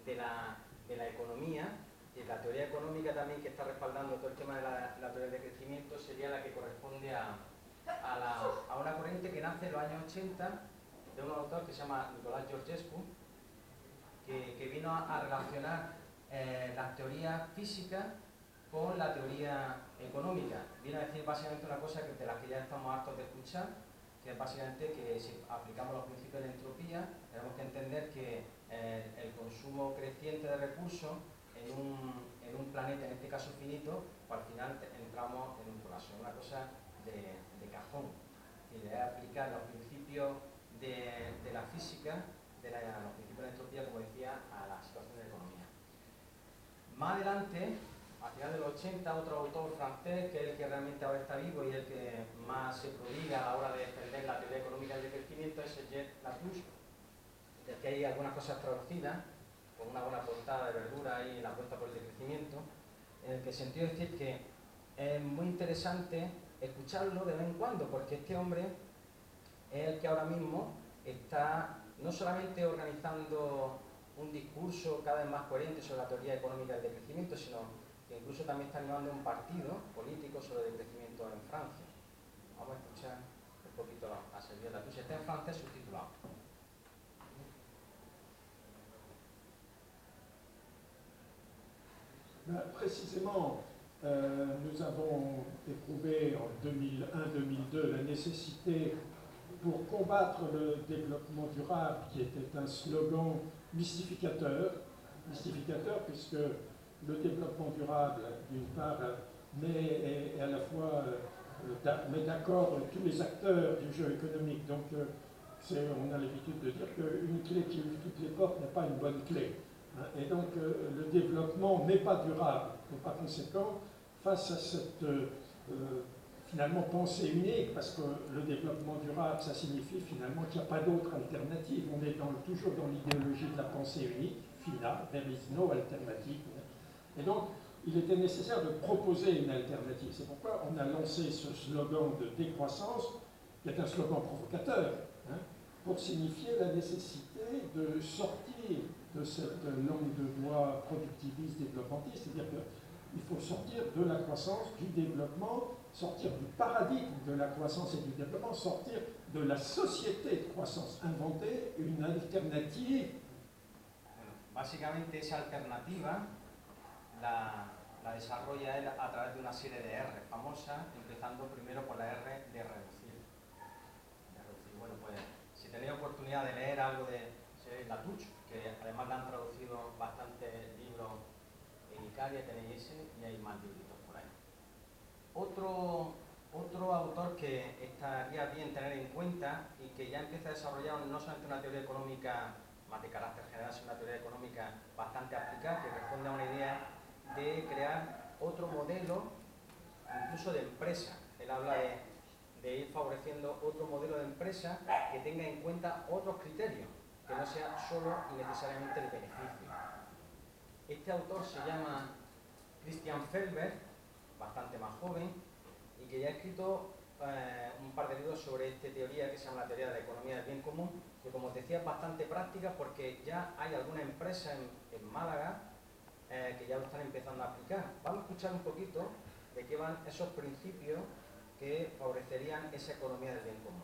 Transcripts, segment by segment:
de la economía, y la teoría económica también que está respaldando todo el tema de la teoría de crecimiento sería la que corresponde a una corriente que nace en los años 80 de un autor que se llama Nicolás Georgescu, que vino a relacionar las teorías físicas con la teoría económica. Viene a decir básicamente una cosa de la que ya estamos hartos de escuchar, que es básicamente que si aplicamos los principios de entropía, tenemos que entender que el consumo creciente de recursos en un planeta, en este caso finito, pues al final entramos en un colapso. Es una cosa de cajón. Y de aplicar los principios de la física, los principios de entropía, como decía, a la situación de la economía. Más adelante, a finales de los 80, otro autor francés, que es el que realmente ahora está vivo y el que más se prodiga a la hora de defender la teoría económica del decrecimiento, es Jacques Larouche, del que hay algunas cosas traducidas, con una buena portada de verdura ahí en la apuesta por el decrecimiento, en el que sentido decir que es muy interesante escucharlo de vez en cuando, porque este hombre es el que ahora mismo está no solamente organizando un discurso cada vez más coherente sobre la teoría económica del decrecimiento, sino que incluso también está animando un partido político sobre el decrecimiento en Francia. Vamos a escuchar un poquito a Xavier Latouche. Está en francés subtitulado. Précisément, nous avons éprouvé en 2001-2002 la nécessité, pour combattre le développement durable, qui était un slogan mystificateur puisque le développement durable, d'une part, met à la fois met d'accord tous les acteurs du jeu économique. Donc, on a l'habitude de dire qu'une clé qui ouvre toutes les portes n'est pas une bonne clé. Et donc, le développement n'est pas durable. Et par conséquent, face à cette finalement pensée unique, parce que le développement durable, ça signifie finalement qu'il n'y a pas d'autre alternative. On est toujours dans l'idéologie de la pensée unique, finale, there is no alternative. Et donc, il était nécessaire de proposer une alternative. C'est pourquoi on a lancé ce slogan de décroissance, qui est un slogan provocateur, pour signifier la nécessité de sortir de cette langue de bois productiviste, développementiste, c'est-à-dire qu'il faut sortir de la croissance, du développement, sortir du paradigme de la croissance et du développement, sortir de la société de croissance, inventer une alternative. Bueno, básicamente esa alternativa la desarrolla él a través de una serie de R famosas, empezando primero por la R de reducir. Bueno, pues si tenéis oportunidad de leer algo de Latouche, que además le han traducido bastantes libros en Italia, tenéis ese y hay más libritos por ahí. Otro autor que estaría bien tener en cuenta y que ya empieza a desarrollar no solamente una teoría económica más de carácter general, sino una teoría económica bastante aplicada, que responde a una idea de crear otro modelo, incluso de empresa. Él habla de ir favoreciendo otro modelo de empresa que tenga en cuenta otros criterios, que no sea solo y necesariamente el beneficio. Este autor se llama Christian Felber, bastante más joven, y que ya ha escrito un par de libros sobre esta teoría que se llama la teoría de la economía del bien común, que como os decía es bastante práctica porque ya hay alguna empresa en Málaga que ya lo están empezando a aplicar. Vamos a escuchar un poquito de qué van esos principios que favorecerían esa economía del bien común.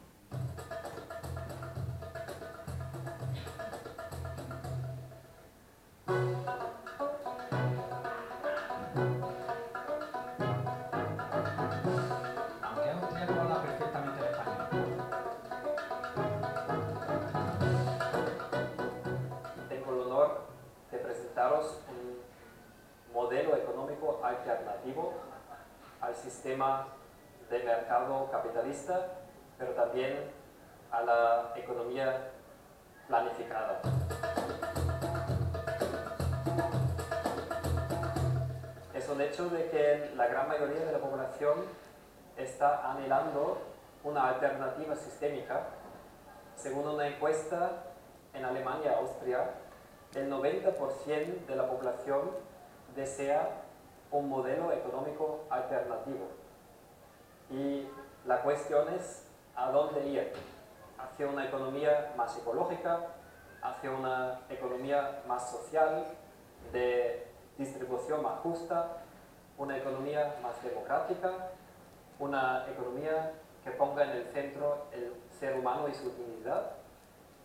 Aunque es austriaco, habla perfectamente el español. Tengo el honor de presentaros un modelo económico alternativo al sistema de mercado capitalista, pero también a la economía planificada. Es un hecho de que la gran mayoría de la población está anhelando una alternativa sistémica. Según una encuesta en Alemania y Austria, el 90% de la población desea un modelo económico alternativo. Y la cuestión es a dónde ir, hacia una economía más ecológica, hacia una economía más social, de distribución más justa, una economía más democrática, una economía que ponga en el centro el ser humano y su dignidad.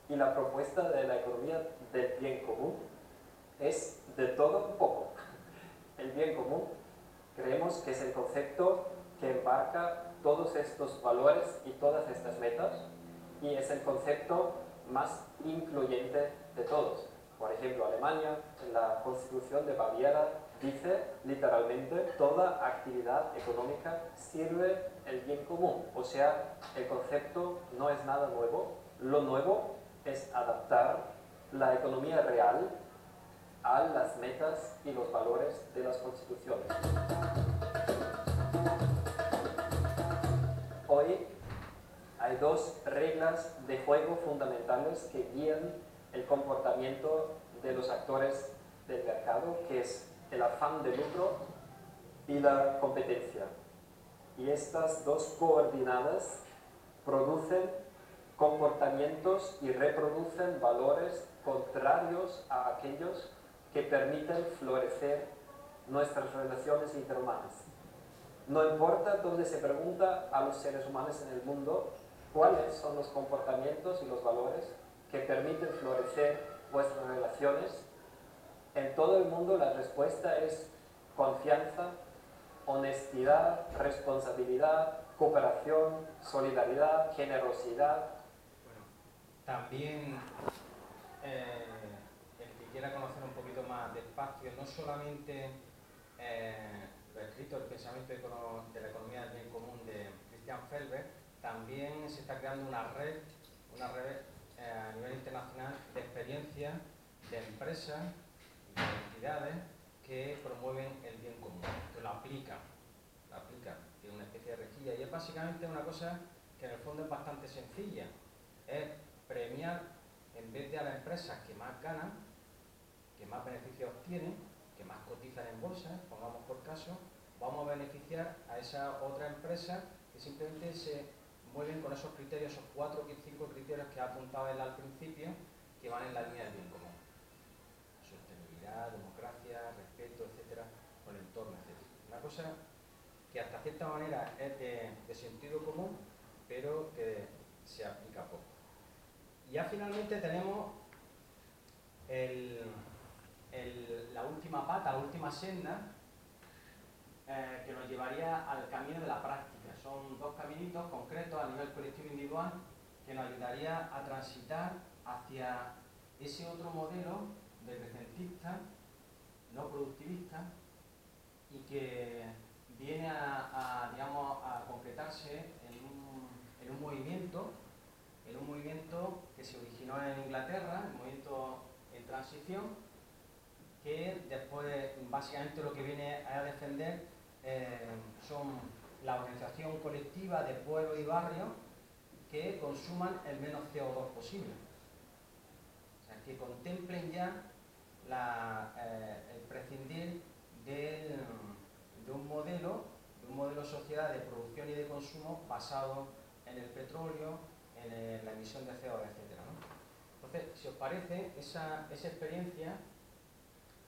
Y la propuesta de la economía del bien común es de todo un poco. El bien común creemos que es el concepto que embarca todos estos valores y todas estas metas, y es el concepto más incluyente de todos. Por ejemplo, Alemania, en la Constitución de Baviera, dice literalmente: toda actividad económica sirve el bien común. O sea, el concepto no es nada nuevo. Lo nuevo es adaptar la economía real a las metas y los valores de las constituciones. Hoy hay dos reglas de juego fundamentales que guían el comportamiento de los actores del mercado, que es el afán de lucro y la competencia. Y estas dos coordenadas producen comportamientos y reproducen valores contrarios a aquellos que permiten florecer nuestras relaciones interhumanas. No importa dónde se pregunta a los seres humanos en el mundo cuáles son los comportamientos y los valores que permiten florecer vuestras relaciones, en todo el mundo la respuesta es confianza, honestidad, responsabilidad, cooperación, solidaridad, generosidad. Bueno, también el que quiera conocer un poquito más despacio, no solamente lo escrito, el pensamiento de la economía del bien común de Christian Felber, también se está creando una red a nivel internacional de experiencias de empresas y de entidades que promueven el bien común, que lo aplican, tiene una especie de rejilla, y es básicamente una cosa que en el fondo es bastante sencilla, es premiar, en vez de a las empresas que más ganan, que más beneficios obtienen, que más cotizan en bolsa, pongamos por caso, vamos a beneficiar a esa otra empresa que simplemente se mueven con esos criterios, esos 4 o 5 criterios que ha apuntado él al principio, que van en la línea del bien común. Sostenibilidad, democracia, respeto, etcétera, con el entorno, etcétera. Una cosa que hasta cierta manera es de sentido común, pero que se aplica poco. Y ya finalmente tenemos la última pata, la última senda, que nos llevaría al camino de la práctica. Son dos caminitos concretos a nivel colectivo e individual que nos ayudaría a transitar hacia ese otro modelo decrecentista, no productivista, y que viene a concretarse en un movimiento que se originó en Inglaterra, el movimiento en transición, que después básicamente lo que viene a defender son la organización colectiva de pueblos y barrios que consuman el menos CO2 posible. O sea, que contemplen ya el prescindir de un modelo de sociedad de producción y de consumo basado en el petróleo, en la emisión de CO2, etc., ¿no? Entonces, si os parece, esa experiencia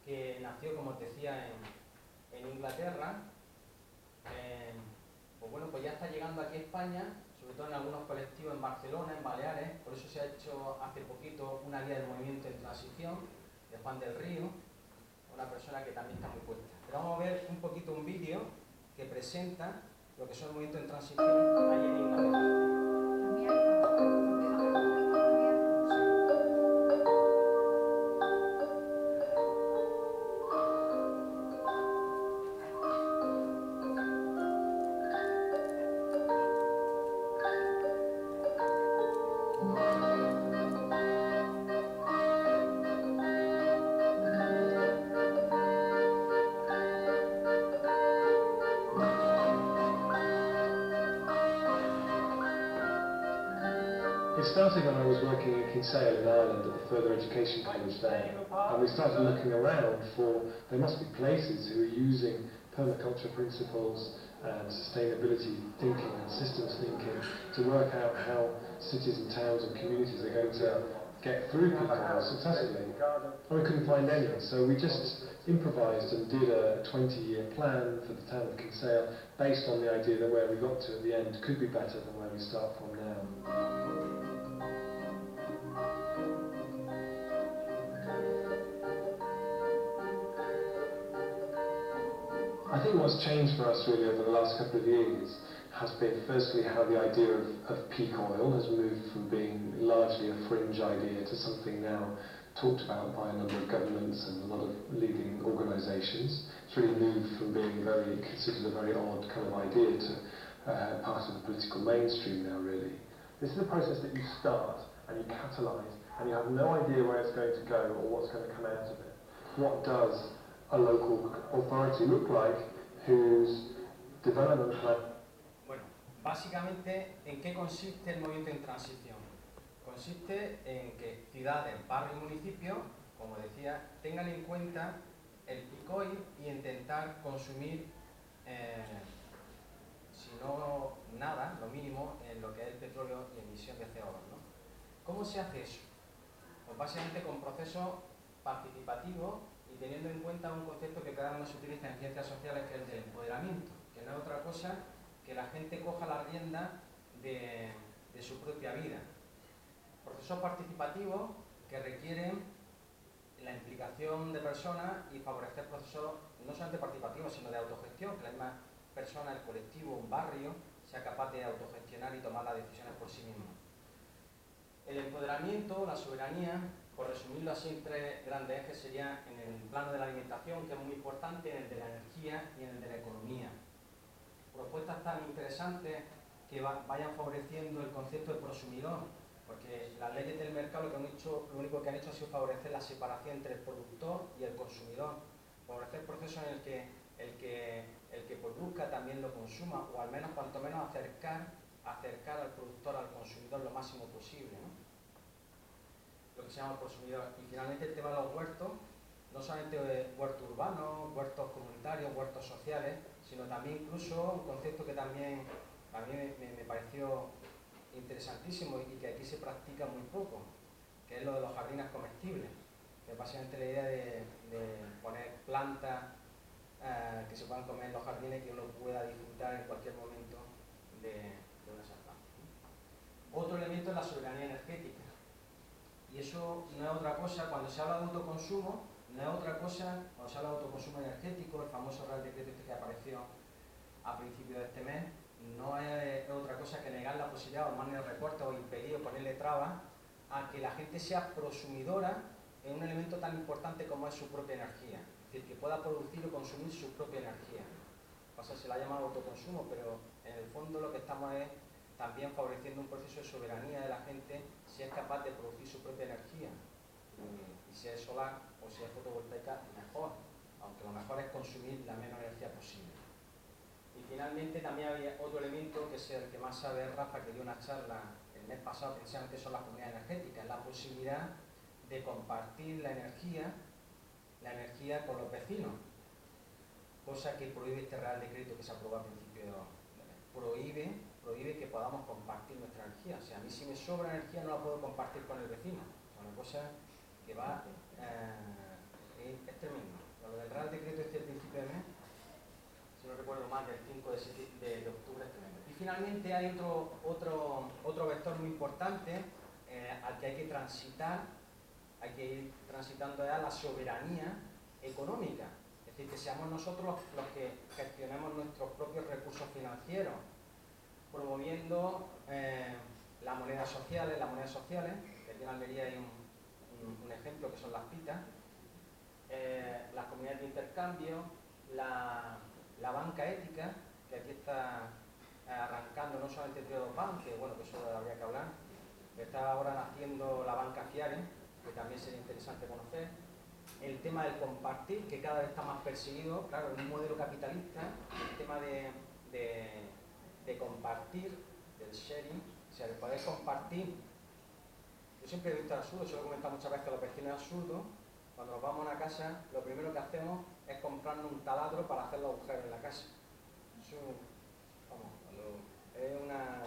que nació, como os decía, en Inglaterra, pues bueno, pues ya está llegando aquí a España, sobre todo en algunos colectivos en Barcelona, en Baleares. Por eso se ha hecho hace poquito una guía del movimiento en transición de Juan del Río, una persona que también está muy puesta. Pero vamos a ver un poquito un vídeo que presenta lo que son el movimiento en transición allí en Inglaterra. It started when I was working in Kinsale in Ireland at the Further Education College there, and we started looking around for, there must be places who are using permaculture principles and sustainability thinking and systems thinking to work out how cities and towns and communities are going to get through peak oil successfully. And we couldn't find any, so we just improvised and did a 20-year plan for the town of Kinsale based on the idea that where we got to at the end could be better than where we start from now. I think what's changed for us really over the last couple of years has been firstly how the idea of peak oil has moved from being largely a fringe idea to something now talked about by a number of governments and a lot of leading organisations. It's really moved from being considered a very odd kind of idea to part of the political mainstream now really. This is a process that you start and you catalyse and you have no idea where it's going to go or what's going to come out of it. What does a local authority look like whose development plan? Bueno, básicamente, ¿en qué consiste el movimiento en transición? Consiste en que ciudades, barrios y municipios, como decía, tengan en cuenta el peak oil y intentar consumir, si no nada, lo mínimo en lo que es el petróleo y emisión de CO2, ¿no? ¿Cómo se hace eso? Pues básicamente con procesos participativos y teniendo en cuenta un concepto que cada uno se utiliza en ciencias sociales, que es el del empoderamiento, que no es otra cosa que la gente coja la rienda de su propia vida. Procesos participativos que requieren la implicación de personas y favorecer procesos no solamente participativos, sino de autogestión, que la misma persona, el colectivo, un barrio, sea capaz de autogestionar y tomar las decisiones por sí mismo. El empoderamiento, la soberanía, por resumirlo así en tres grandes ejes, sería en el plano de la alimentación, que es muy importante, en el de la energía y en el de la economía. Propuestas tan interesantes que vayan favoreciendo el concepto de prosumidor, porque las leyes del mercado lo único que han hecho ha sido favorecer la separación entre el productor y el consumidor, favorecer procesos en el que produzca también lo consuma, o al menos cuanto menos acercar al productor al consumidor lo máximo posible, ¿no? Lo que se llama el consumidor. Y finalmente el tema de los huertos, no solamente huertos urbanos, huertos comunitarios, huertos sociales, sino también incluso un concepto que también a mí me pareció interesantísimo y que aquí se practica muy poco, que es lo de los jardines comestibles, que es básicamente la idea de poner plantas que se puedan comer en los jardines y que uno pueda disfrutar en cualquier momento de una de esas plantas. Otro elemento es la soberanía energética. Y eso no es otra cosa, cuando se habla de autoconsumo, no es otra cosa, cuando se habla de autoconsumo energético, el famoso Real Decreto este que apareció a principios de este mes, no es otra cosa que negar la posibilidad, o mantener recortes o impedir o ponerle trabas a que la gente sea prosumidora en un elemento tan importante como es su propia energía. Es decir, que pueda producir o consumir su propia energía. O sea, se la ha llamado autoconsumo, pero en el fondo lo que estamos es también favoreciendo un proceso de soberanía de la gente si es capaz de producir su propia energía. Y si es solar o si es fotovoltaica, mejor, aunque lo mejor es consumir la menos energía posible. Y finalmente también había otro elemento que es el que más sabe Rafa, que dio una charla el mes pasado, precisamente son las comunidades energéticas, la posibilidad de compartir la energía con los vecinos, cosa que prohíbe este Real Decreto que se aprobó a principio de mes. Prohíbe que podamos compartir nuestra energía. O sea, a mí si me sobra energía no la puedo compartir con el vecino. Es una cosa que va... es tremendo. Lo del Real Decreto este al principio de mes, si no recuerdo mal, del 5 de octubre es tremendo. Y finalmente hay otro vector muy importante al que hay que transitar, hay que ir transitando ya la soberanía económica. Es decir, que seamos nosotros los que gestionemos nuestros propios recursos financieros, promoviendo las monedas sociales, que aquí en Almería hay un ejemplo que son las pitas, las comunidades de intercambio, la banca ética, que aquí está arrancando no solamente entre dos bancos, que bueno, que eso habría que hablar, está ahora naciendo la banca Fiare, que también sería interesante conocer. El tema del compartir, que cada vez está más perseguido, claro, en un modelo capitalista, el tema de compartir, del sharing, o sea, de poder compartir. Yo siempre he visto absurdo, se lo he comentado muchas veces a los vecinos, absurdo, cuando nos vamos a una casa, lo primero que hacemos es comprarnos un taladro para hacer los agujeros en la casa. Eso, vamos, es una...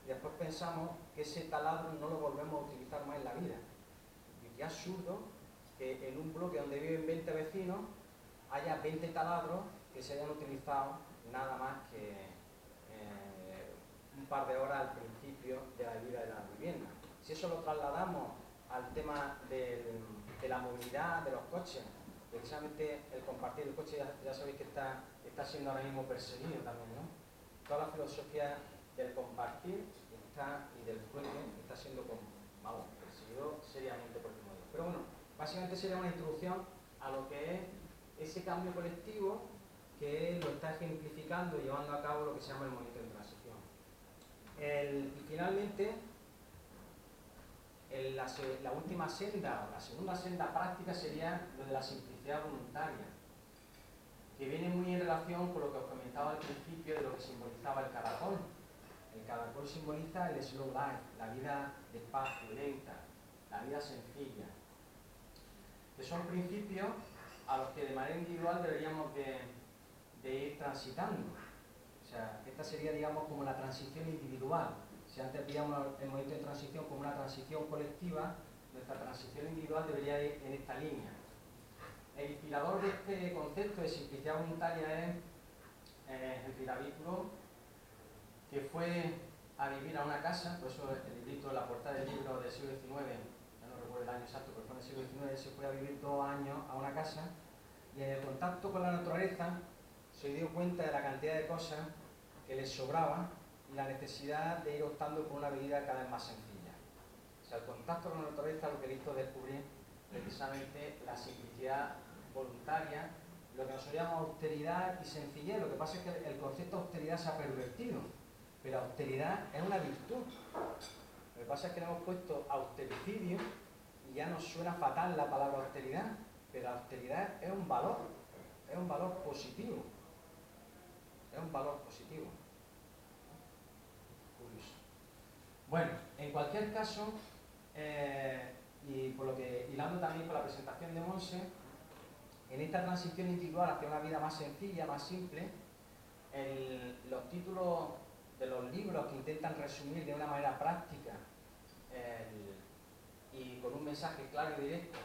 Y después pensamos que ese taladro no lo volvemos a utilizar más en la vida. y absurdo que en un bloque donde viven 20 vecinos haya 20 taladros que se hayan utilizado nada más que un par de horas al principio de la vida de la vivienda. Si eso lo trasladamos al tema de la movilidad, de los coches, precisamente el compartir el coche ya sabéis que está siendo ahora mismo perseguido también, ¿no? Toda la filosofía del compartir y del coche está siendo perseguido seriamente por el modelo. Pero bueno, básicamente sería una introducción a lo que es ese cambio colectivo que lo está ejemplificando y llevando a cabo lo que se llama el movimiento de transición. Y finalmente, la última senda, o la segunda senda práctica sería lo de la simplicidad voluntaria, que viene muy en relación con lo que os comentaba al principio de lo que simbolizaba el caracol. El caracol simboliza el slow life, la vida despacio, lenta, la vida sencilla, que son principios a los que de manera individual deberíamos de ir transitando. O sea, esta sería, digamos, como la transición individual. Si antes veíamos el movimiento de transición como una transición colectiva, nuestra transición individual debería ir en esta línea. El inspirador de este concepto de simplicidad voluntaria es Henri David Thoreau, que fue a vivir a una casa, por eso el librito, la portada del libro del siglo XIX, ya no recuerdo el año exacto, pero fue en el siglo XIX, se fue a vivir 2 años a una casa y en el contacto con la naturaleza se dio cuenta de la cantidad de cosas que les sobraba y la necesidad de ir optando por una vida cada vez más sencilla. O sea, el contacto con la naturaleza lo que le hizo descubrir precisamente la simplicidad voluntaria, lo que nosotros llamamos austeridad y sencillez. Lo que pasa es que el concepto de austeridad se ha pervertido, pero austeridad es una virtud. Lo que pasa es que le hemos puesto austericidio y ya nos suena fatal la palabra austeridad, pero la austeridad es un valor positivo. Es un valor positivo. Curioso. Bueno, en cualquier caso, y por lo que hilando también con la presentación de Monse, en esta transición individual hacia una vida más sencilla, más simple, los títulos de los libros que intentan resumir de una manera práctica y con un mensaje claro y directo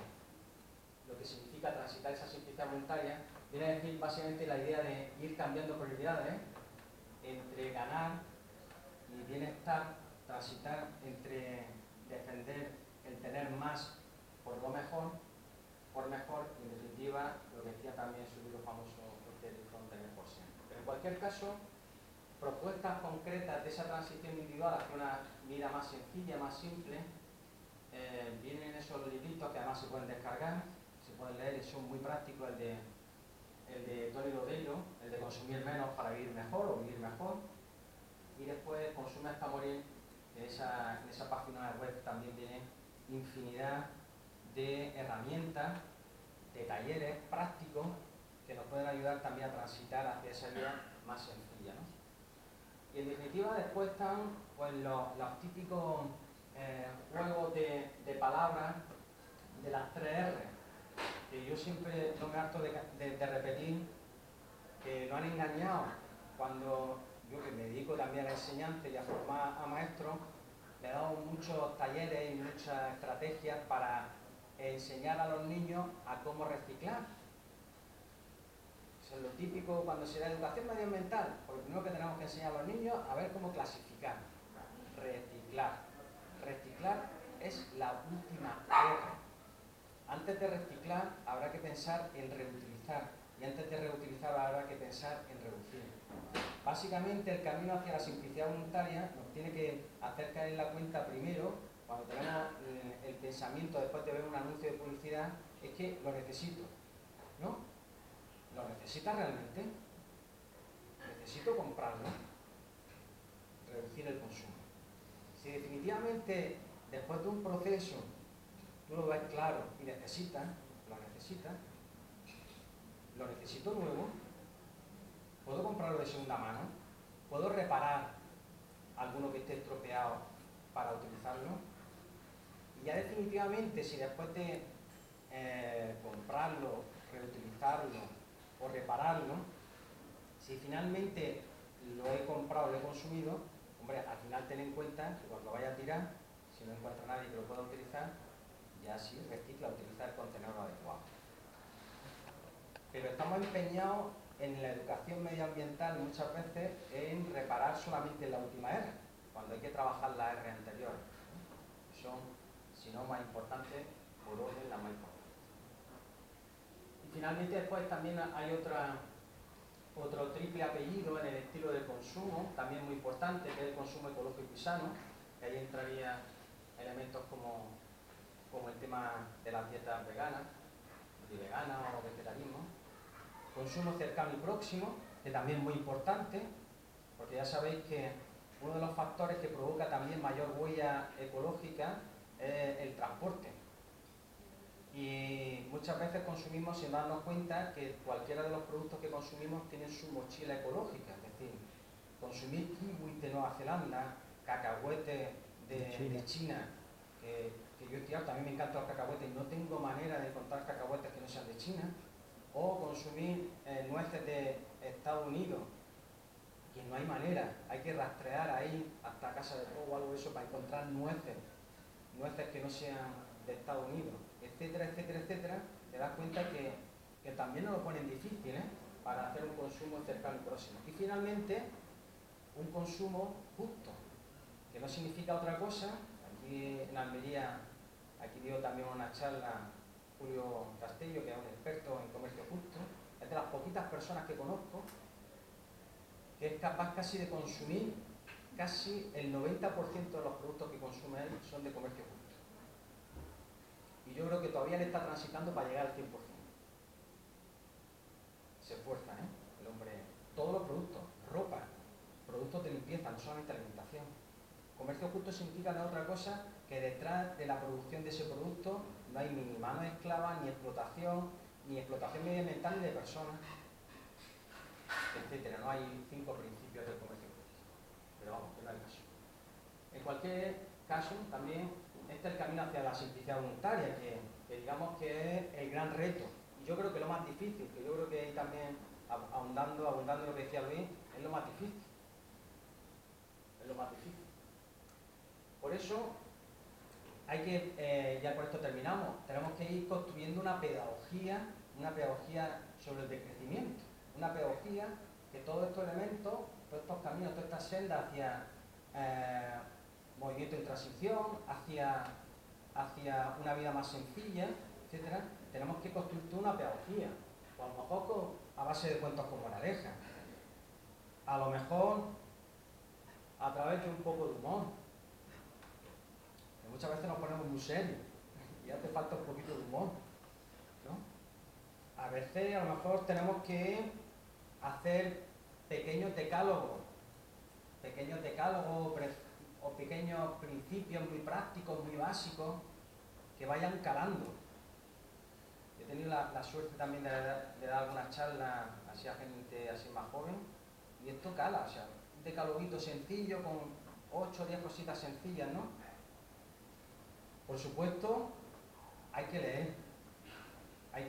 lo que significa transitar esa simplicidad voluntaria, viene a decir básicamente la idea de ir cambiando prioridades entre ganar y bienestar, transitar entre defender el tener más por lo mejor, y en definitiva lo que decía también su libro famoso Tener por siempre. Pero en cualquier caso, propuestas concretas de esa transición individual hacia una vida más sencilla, más simple, vienen en esos libritos que además se pueden descargar, se pueden leer y son muy prácticos, el de Tony Lodeiro, el de consumir menos para vivir mejor o vivir mejor, y después Consume hasta morir. En esa página web también tiene infinidad de herramientas, de talleres prácticos que nos pueden ayudar también a transitar hacia esa vida más sencilla, ¿no? Y en definitiva después están pues, los típicos juegos de palabras de las 3 R, que yo siempre no me harto de repetir, que nos han engañado cuando yo, que me dedico también a la enseñanza y a formar a maestros, le he dado muchos talleres y muchas estrategias para enseñar a los niños a cómo reciclar. Eso es lo típico cuando se da educación medioambiental. Pues lo primero que tenemos que enseñar a los niños a ver cómo clasificar, reciclar. Reciclar es la última R. Antes de reciclar habrá que pensar en reutilizar y antes de reutilizar habrá que pensar en reducir. Básicamente el camino hacia la simplicidad voluntaria nos tiene que hacer caer en la cuenta primero, cuando tenemos el pensamiento después de ver un anuncio de publicidad, es que lo necesito, ¿no? ¿Lo necesitas realmente? Necesito comprarlo, reducir el consumo. Si definitivamente después de un proceso tú lo ves claro y lo necesitas, lo necesito nuevo, puedo comprarlo de segunda mano, puedo reparar alguno que esté estropeado para utilizarlo, y ya definitivamente si después de comprarlo, reutilizarlo o repararlo, si finalmente lo he comprado, lo he consumido, hombre, al final ten en cuenta que cuando vaya a tirar, si no encuentra nadie que lo pueda utilizar, ya sí recicla, utiliza el contenedor adecuado. Pero estamos empeñados en la educación medioambiental muchas veces en reparar solamente la última R, cuando hay que trabajar las R anteriores. Son, si no más importantes, por orden las más importantes. Y finalmente después también hay otro triple apellido en el estilo de consumo, también muy importante, que es el consumo ecológico y sano, que ahí entraría elementos como el tema de las dietas veganas o vegetarianismo. Consumo cercano y próximo, que también es muy importante, porque ya sabéis que uno de los factores que provoca también mayor huella ecológica es el transporte. Y muchas veces consumimos sin darnos cuenta que cualquiera de los productos que consumimos tienen su mochila ecológica, es decir, consumir kiwis de Nueva Zelanda, cacahuetes de China, que yo estoy harto, a mí me encantan los cacahuetes y no tengo manera de encontrar cacahuetes que no sean de China, o consumir nueces de Estados Unidos, que no hay manera, hay que rastrear ahí hasta Casa de Juego o algo de eso para encontrar nueces que no sean de Estados Unidos, etcétera, etcétera, etcétera. Te das cuenta que también nos lo ponen difícil, para hacer un consumo cercano y próximo. Y finalmente, un consumo justo, que no significa otra cosa. Aquí en Almería, aquí dio también una charla Julio Castillo, que es un experto en comercio justo, es de las poquitas personas que conozco que es capaz casi de consumir casi el 90% de los productos que consume él son de comercio justo. Y yo creo que todavía le está transitando para llegar al 100%. Se esfuerza, el hombre. Todos los productos, ropa, productos de limpieza, no solamente alimentación. Comercio justo significa no otra cosa que detrás de la producción de ese producto no hay ni mano esclava, ni explotación medioambiental ni de personas, etcétera. No hay 5 principios del comercio justo. Pero vamos, que no hay caso. En cualquier caso, también este es el camino hacia la simplicidad voluntaria, que digamos que es el gran reto. Y yo creo que lo más difícil, que yo creo que ahí también, abundando en lo que decía Luis, es lo más difícil. Es lo más difícil. Por eso, hay que, ya con esto terminamos, tenemos que ir construyendo una pedagogía sobre el decrecimiento. Una pedagogía que todos estos elementos, todos estos caminos, todas estas sendas hacia movimiento de transición, hacia una vida más sencilla, etcétera, tenemos que construir toda una pedagogía. O a lo mejor a base de cuentos con moraleja. A lo mejor a través de un poco de humor. Que muchas veces nos ponemos muy serios y hace falta un poquito de humor, ¿no? A veces a lo mejor tenemos que hacer pequeños decálogos o pequeños principios muy prácticos, muy básicos, que vayan calando. He tenido la suerte también de dar algunas charlas así a gente así más joven, y esto cala, o sea, un decaloguito sencillo con 8 o 10 cositas sencillas, ¿no? Por supuesto, hay que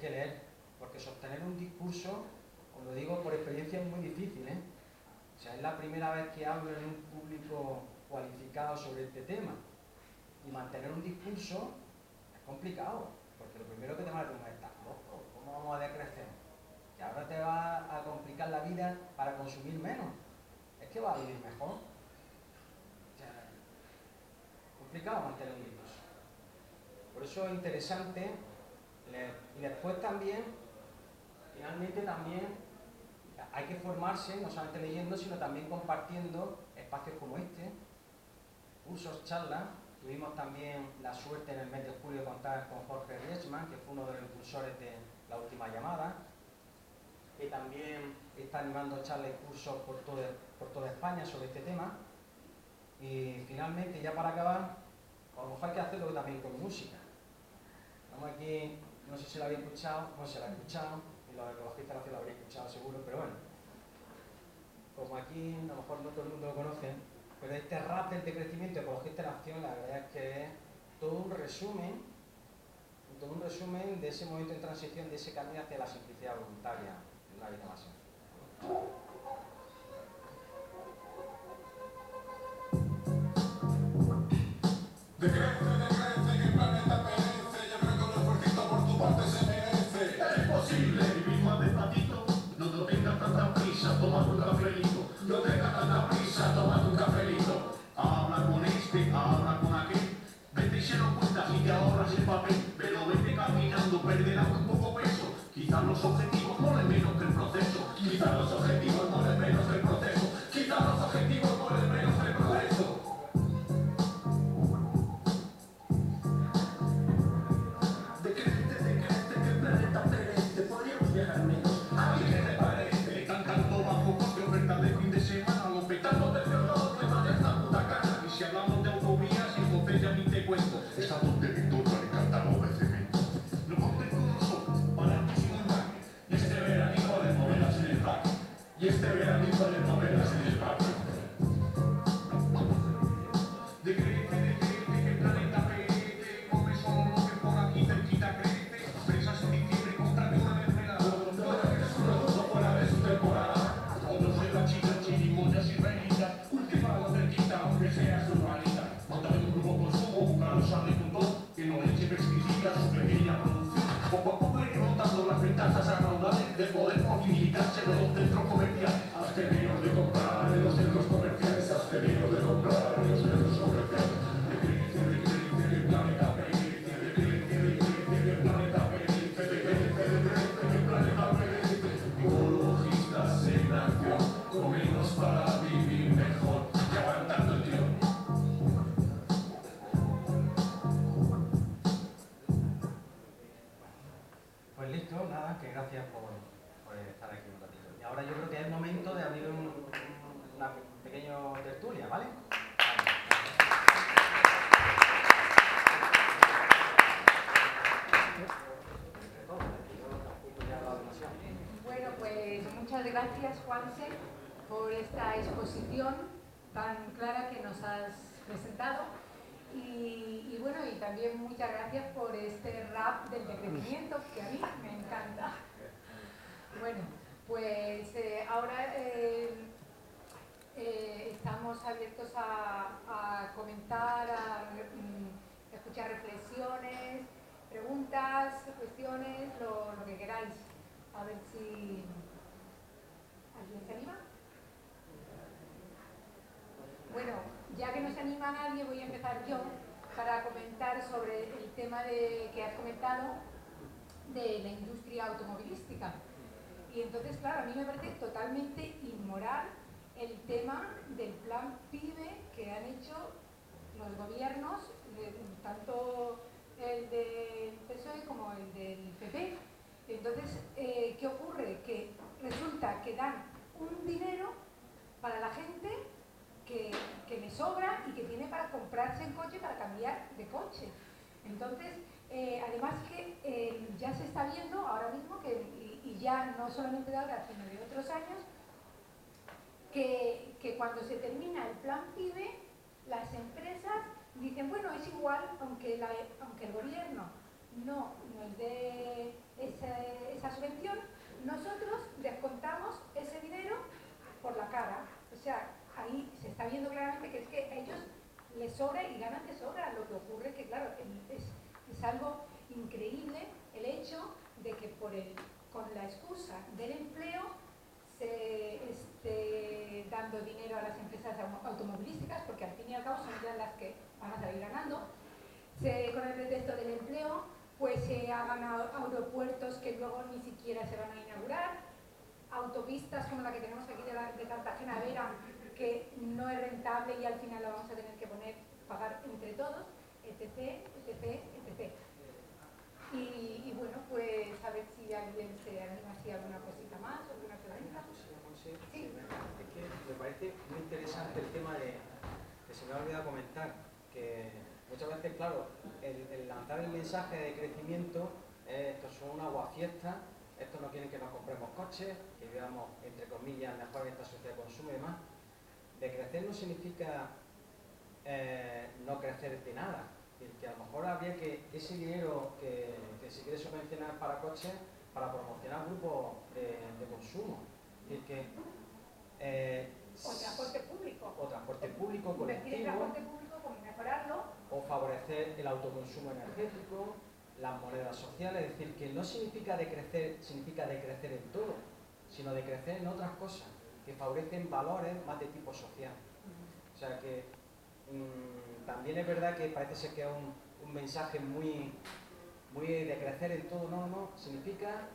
leer, porque sostener un discurso, os lo digo por experiencia, es muy difícil, O sea, es la primera vez que hablo en un público cualificado sobre este tema, y mantener un discurso es complicado, porque lo primero que te van a decir es: ¿estás loco? ¿Cómo vamos a decrecer? Que ahora te va a complicar la vida para consumir menos. Es que va a vivir mejor. O sea, complicado mantener un discurso. Por eso es interesante leer. Y después también, finalmente también, hay que formarse, no solamente leyendo, sino también compartiendo espacios como este, cursos, charlas. Tuvimos también la suerte en el mes de julio de contar con Jorge Riesman, que fue uno de los impulsores de La Última Llamada, que también está animando charlas y cursos por toda España sobre este tema. Y finalmente, ya para acabar, a lo mejor hay que hacerlo también con música. Estamos aquí, no sé si lo habéis escuchado, no se lo habéis escuchado, y los ecologistas lo habréis escuchado seguro, pero bueno, como aquí a lo mejor no todo el mundo lo conoce, pero este rap del decrecimiento ecologista en acción, la verdad es que es todo un resumen de ese momento en transición, de ese camino hacia la simplicidad voluntaria en una vida más sencilla. los objetivos molen menos que el proceso. Quizá los objetivos molen menos que el proceso. Quizá los objetivos molen menos que el progreso. Decrece que el planeta perece. Podríamos viajar menos. ¿A ti qué te parece? Cantando bajo coste, oferta de fin de semana, lo petando de CO2, me vaya esta puta cara. Y si hablamos de autovías, entonces ya ni te cuento. Estamos de Victoria en catálogo de cemento. No contes con nosotros, para ti sin embarque. Y este veranito de novelas en el parque. Y este veranito de novelas en el parque. Decrece que el planeta perece. Come solo lo que por aquí cerquita crece. Presas en diciembre contra que una mermelada. No dejes un producto fuera de su temporada. Todos de la chica, chirimoyas y reitas. Cultiva la cerquita, aunque sea su urbanita. Montar un grupo consumo, buscar a los agricultores que no eche pesticidas su pequeña producción. Poco a poco ir montando las ventajas a raudales de poder movilizarse de los centros comerciales. Absteneros de comprar en los centros comerciales. Absteneros de comprar en los centros comerciales. Decrece que el planeta perece. Decrece que el planeta perece. Decrece que el planeta perece. Ecologistas en acción, con menos para vivir mejor y aguantando el tirón. Pues listo, nada, que gracias por estar aquí un ratito. Y ahora yo creo que es el momento de abrir una pequeña tertulia, ¿vale? Bueno, pues muchas gracias, Juanse, por esta exposición tan clara que nos has presentado. Y bueno, y también muchas gracias por este rap del decrecimiento, que a mí me encanta. Bueno, pues ahora estamos abiertos a comentar, a escuchar reflexiones, preguntas, cuestiones, lo que queráis. A ver si alguien se anima. Bueno, ya que no se anima nadie, voy a empezar yo para comentar sobre el tema que has comentado de la industria automovilística. Y entonces, claro, a mí me parece totalmente inmoral el tema del plan PIBE que han hecho los gobiernos, tanto el del PSOE como el del PP. Entonces, ¿qué ocurre? Que resulta que dan un dinero para la gente que le sobra y que tiene para comprarse el coche, para cambiar de coche. Entonces, además que ya se está viendo ahora mismo, y ya no solamente de ahora, sino de otros años, que cuando se termina el plan PIBE, las empresas dicen, bueno, es igual, aunque el gobierno no nos dé esa subvención, nosotros descontamos ese dinero por la cara. O sea, ahí se está viendo claramente que es que a ellos les sobra y ganan de sobra. Lo que ocurre es que, claro, es algo increíble el hecho de que con la excusa del empleo se esté dando dinero a las empresas automovilísticas, porque al fin y al cabo son ya las que van a salir ganando. Con el pretexto del empleo, pues se hagan aeropuertos que luego ni siquiera se van a inaugurar, autopistas como la que tenemos aquí de Cartagena a Vera, que no es rentable y al final la vamos a tener que pagar entre todos, etc, etc, etc. Y bueno, pues a ver si alguien se anima a alguna cosita más, o alguna pregunta. Sí. Es que me parece muy interesante el tema que se me ha olvidado comentar, que muchas veces, claro, el lanzar el mensaje de crecimiento, estos son una aguafiesta, estos no quieren que nos compremos coches, que vivamos, entre comillas, mejor en esta sociedad de consumo y demás. De crecer no significa no crecer de nada. Es decir, que a lo mejor habría que ese dinero que se quiere subvencionar para coches, para promocionar grupos de consumo. Es decir, que o transporte público. O transporte público, colectivo. Invertir en transporte público, como mejorarlo. O favorecer el autoconsumo energético, las monedas sociales. Es decir, que no significa decrecer en todo, sino de crecer en otras cosas que favorecen valores más de tipo social. O sea que también es verdad que parece ser que es un mensaje muy de crecer en todo. No, significa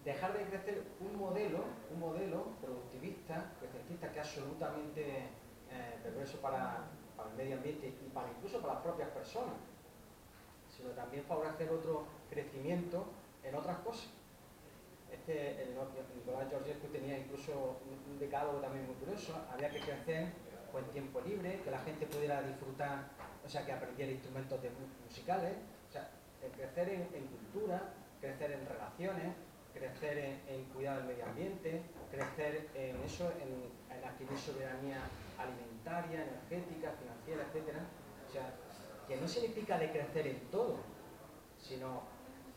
dejar de crecer un modelo productivista, crecentzista, que es absolutamente perverso para el medio ambiente y incluso para las propias personas, sino también favorecer otro crecimiento en otras cosas. Nicolás Georgescu tenía incluso un decálogo también muy curioso. Había que crecer en tiempo libre, que la gente pudiera disfrutar, o sea, que aprendiera instrumentos musicales, o sea, crecer en cultura, crecer en relaciones, crecer en cuidar del medio ambiente, crecer en eso, en adquirir soberanía alimentaria, energética, financiera, etc. O sea, que no significa decrecer en todo, sino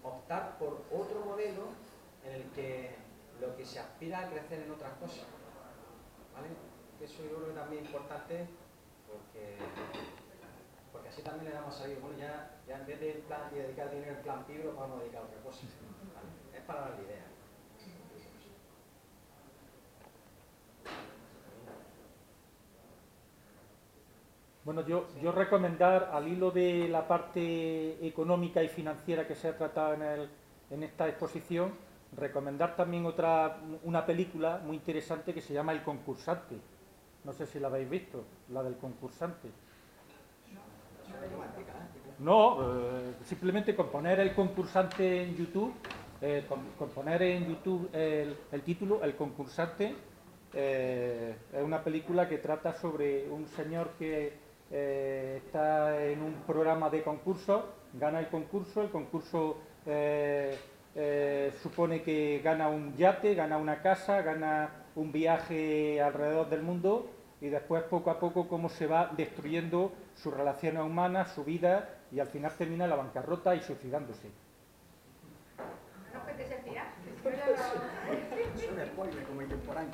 optar por otro modelo en el que lo que se aspira a crecer en otras cosas, ¿vale? Eso yo creo que también es importante porque así también le damos a salir, bueno, ya en vez de dedicar dinero en plan PIB, lo podemos dedicar a otra cosa, ¿vale? Es para dar la idea. Bueno, yo recomendar, al hilo de la parte económica y financiera que se ha tratado en esta exposición, recomendar también una película muy interesante que se llama El concursante. No sé si la habéis visto, la del concursante. No, simplemente con poner El concursante en YouTube, con poner en YouTube el título, El concursante, es una película que trata sobre un señor que está en un programa de concurso, gana el concurso supone que gana un yate, gana una casa, gana un viaje alrededor del mundo y después poco a poco cómo se va destruyendo sus relaciones humanas, su vida y al final termina en la bancarrota y suicidándose. No puede ser tía. Es un spoiler como intemporáneo.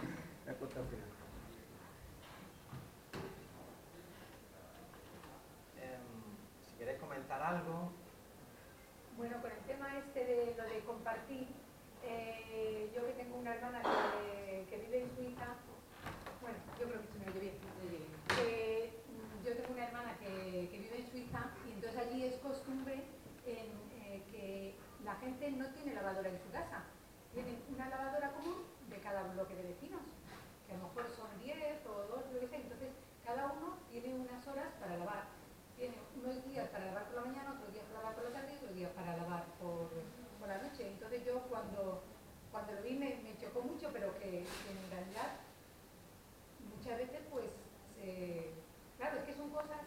Si queréis comentar algo. Bueno, con el tema este de lo de compartir, yo que tengo una hermana que vive en Suiza, bueno, yo creo que se me oye bien, yo tengo una hermana que vive en Suiza y entonces allí es costumbre que la gente no tiene lavadora en su casa, tienen una lavadora común de cada bloque de vecinos, que a lo mejor son 10 o 2, yo qué sé, entonces cada uno tiene unas horas para lavar. Tiene unos días para lavar por la mañana, otros días para lavar por la tarde y otros días para lavar por la noche. Entonces yo cuando lo vi me chocó mucho, pero que en realidad muchas veces pues claro, es que son cosas,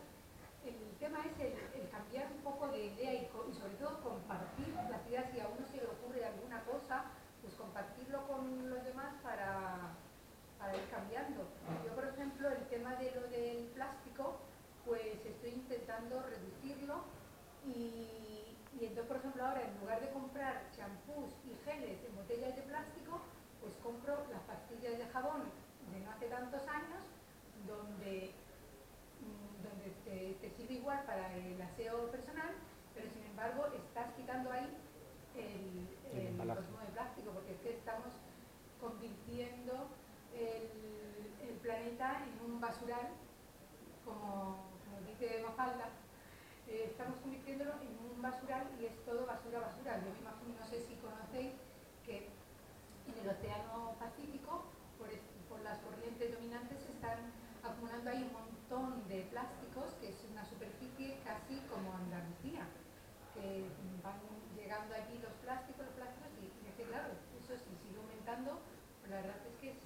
el tema es el cambiar un poco de idea y sobre todo compartir las ideas. Si a uno se le ocurre alguna cosa, pues compartirlo con los demás para ir cambiando. Yo, por ejemplo, el tema de lo del plástico, pues estoy intentando reducirlo y entonces, por ejemplo, ahora en lugar de comprar champús y geles en botellas de plástico, pues compro las pastillas de jabón de no hace tantos años, donde te sirve igual para el aseo personal, pero sin embargo estás quitando ahí el consumo de plástico, porque es que estamos convirtiendo el planeta en un basural, como dice Mafalda, estamos convirtiéndolo en un basural y es todo basura. Yo me imagino, no sé si conocéis, que en el Océano Pacífico, por las corrientes dominantes, se están acumulando ahí un montón de plásticos, que es una superficie casi como Andalucía, que van llegando allí los plásticos y es que claro, eso sí sigue aumentando, pues la verdad es que es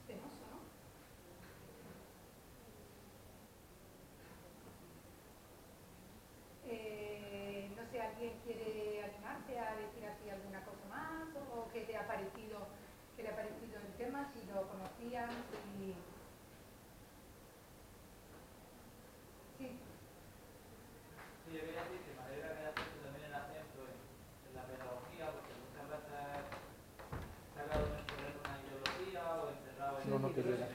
penoso, ¿no? No sé, ¿alguien quiere animarse a decir así alguna cosa más? ¿O qué le ha parecido el tema? Si lo conocían, si... Sí. Sí, yo quería decir que me alegra que haya puesto también el acento en la pedagogía, porque muchas veces se ha quedado en una ideología o encerrado en... No quería.